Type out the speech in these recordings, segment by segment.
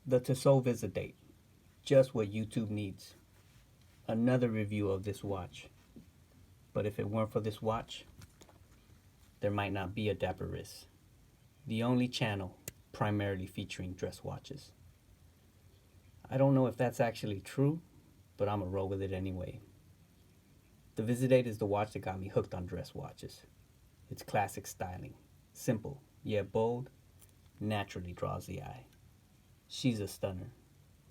The Tissot Visodate, just what YouTube needs. Another review of this watch. But if it weren't for this watch, there might not be a Dapper Wrist, the only channel primarily featuring dress watches. I don't know if that's actually true, but I'm a roll with it anyway. The Visodate is the watch that got me hooked on dress watches. Its classic styling, simple yet bold, naturally draws the eye. She's a stunner.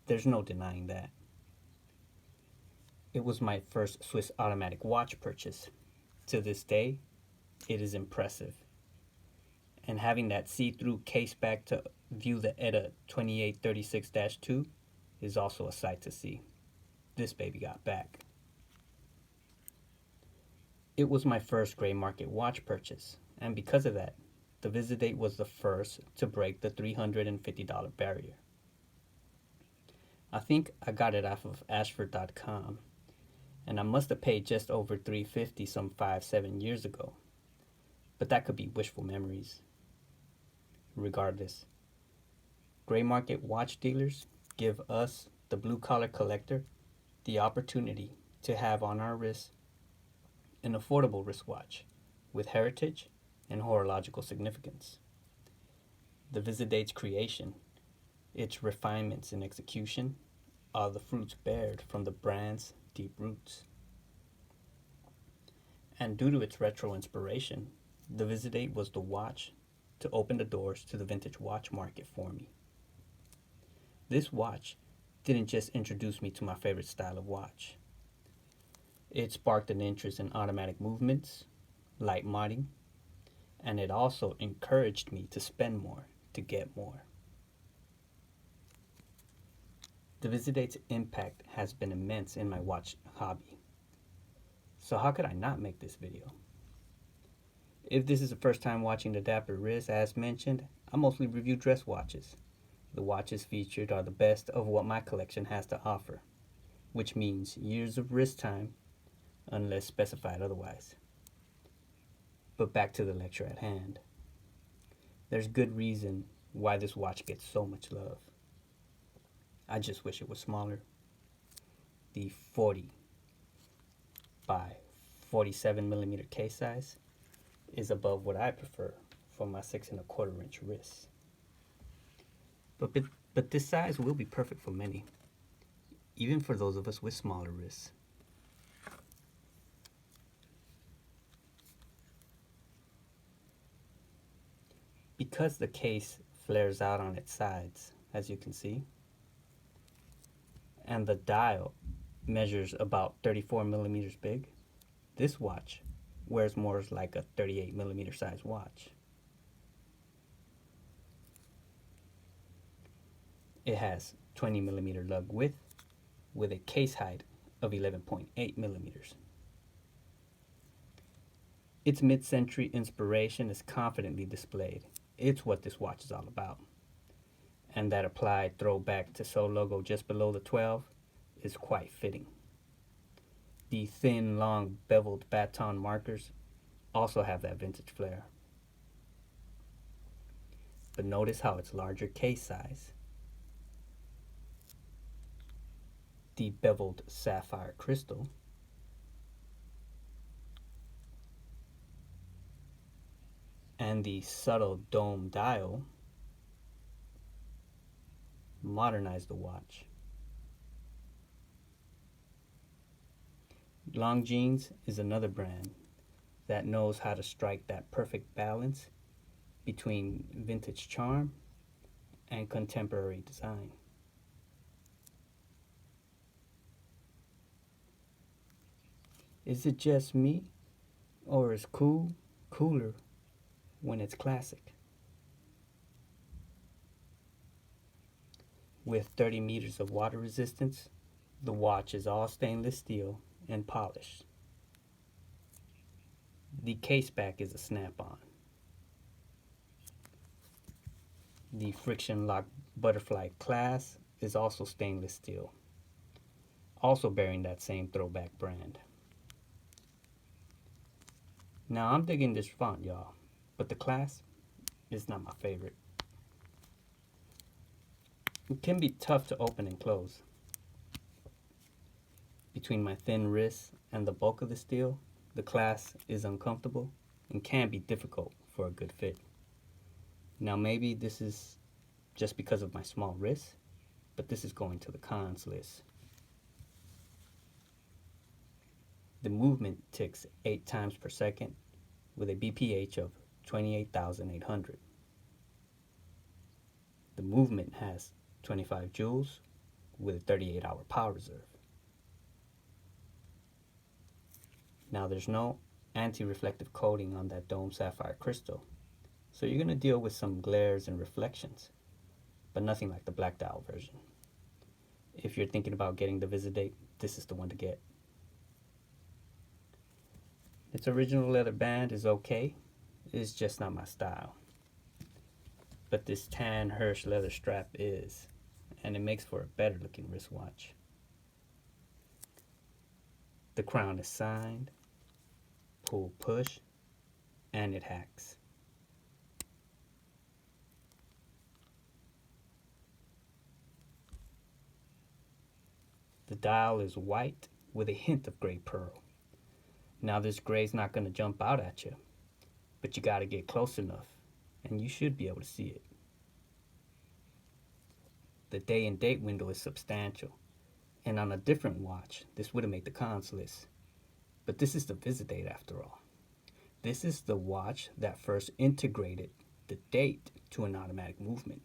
There's no denying that. It was my first Swiss automatic watch purchase. To this day, it is impressive. And having that see-through case back to view the ETA 2836-2 is also a sight to see. This baby got back. It was my first gray market watch purchase, and because of that, the Visodate was the first to break the $350 barrier. I think I got it off of Ashford.com, and I must have paid just over $350 some 5-7 years ago. But that could be wishful memories. Regardless, gray market watch dealers give us, the blue-collar collector, the opportunity to have on our wrists an affordable wristwatch with heritage and horological significance. The Visodate's creation, its refinements and execution, are the fruits bared from the brand's deep roots. And due to its retro inspiration, the Visodate was the watch to open the doors to the vintage watch market for me. This watch didn't just introduce me to my favorite style of watch. It sparked an interest in automatic movements, light modding, and it also encouraged me to spend more to get more. The Visodate's impact has been immense in my watch hobby. So how could I not make this video? If this is the first time watching the Dapper Wrist, as mentioned, I mostly review dress watches. The watches featured are the best of what my collection has to offer, which means years of wrist time, unless specified otherwise. But back to the lecture at hand. There's good reason why this watch gets so much love. I just wish it was smaller. The 40 by 47 millimeter case size is above what I prefer for my 6¼ inch wrists. But this size will be perfect for many, even for those of us with smaller wrists. Because the case flares out on its sides, as you can see, and the dial measures about 34 millimeters big, this watch wears more like a 38 millimeter size watch. It has 20 millimeter lug width with a case height of 11.8 millimeters. Its mid-century inspiration is confidently displayed. It's what this watch is all about. And that applied throwback Tissot logo just below the 12 is quite fitting. The thin, long, beveled baton markers also have that vintage flair. But notice how it's larger case size. The beveled sapphire crystal and the subtle dome dial modernize the watch. Longines is another brand that knows how to strike that perfect balance between vintage charm and contemporary design. Is it just me, or is cooler when it's classic? With 30 meters of water resistance, the watch is all stainless steel and polished. The case back is a snap-on. The friction lock butterfly clasp is also stainless steel, also bearing that same throwback brand. Now I'm digging this font, y'all, but the clasp is not my favorite. It can be tough to open and close. Between my thin wrists and the bulk of the steel, the clasp is uncomfortable and can be difficult for a good fit. Now maybe this is just because of my small wrists, but this is going to the cons list. The movement ticks 8 times per second with a BPH of 28,800. The movement has 25 joules with a 38-hour power reserve. Now there's no anti-reflective coating on that dome sapphire crystal, so you're going to deal with some glares and reflections, but nothing like the black dial version. If you're thinking about getting the Visodate, this is the one to get. Its original leather band is okay, it's just not my style. But this tan Hirsch leather strap is, and it makes for a better looking wristwatch. The crown is signed, pull push, and it hacks. The dial is white with a hint of gray pearl. Now this gray's not going to jump out at you, but you got to get close enough and you should be able to see it. The day and date window is substantial, and on a different watch this would have made the cons list, but this is the Visodate after all. This is the watch that first integrated the date to an automatic movement.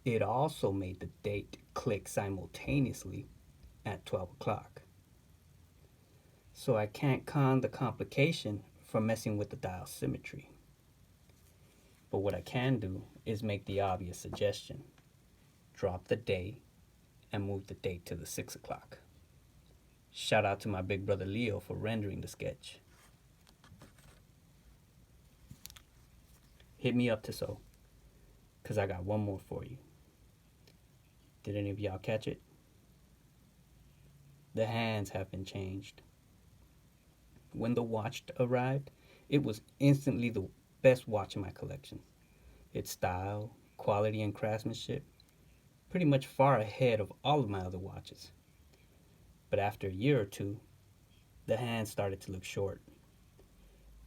It also made the date click simultaneously at 12 o'clock. So I can't con the complication from messing with the dial symmetry. But what I can do is make the obvious suggestion. Drop the day and move the date to the 6 o'clock. Shout out to my big brother Leo for rendering the sketch. Hit me up, Tissot, because I got one more for you. Did any of y'all catch it? The hands have been changed. When the watch arrived, it was instantly the best watch in my collection. Its style, quality, and craftsmanship pretty much far ahead of all of my other watches. But after a year or two, the hands started to look short.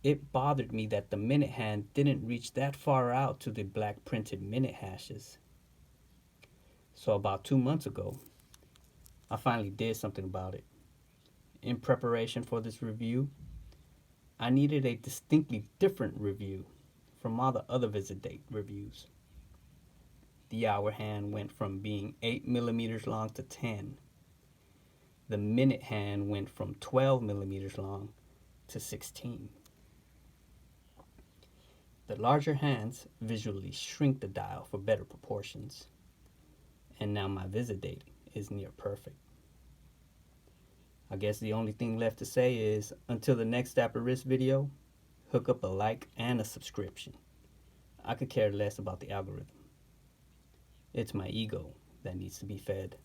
It bothered me that the minute hand didn't reach that far out to the black printed minute hashes. So about 2 months ago, I finally did something about it. In preparation for this review, I needed a distinctly different review from all the other Visodate reviews. The hour hand went from being 8 millimeters long to 10. The minute hand went from 12 millimeters long to 16. The larger hands visually shrink the dial for better proportions. And now my Visodate is near perfect. I guess the only thing left to say is, until the next Dapper Wrist video, hook up a like and a subscription. I could care less about the algorithm. It's my ego that needs to be fed.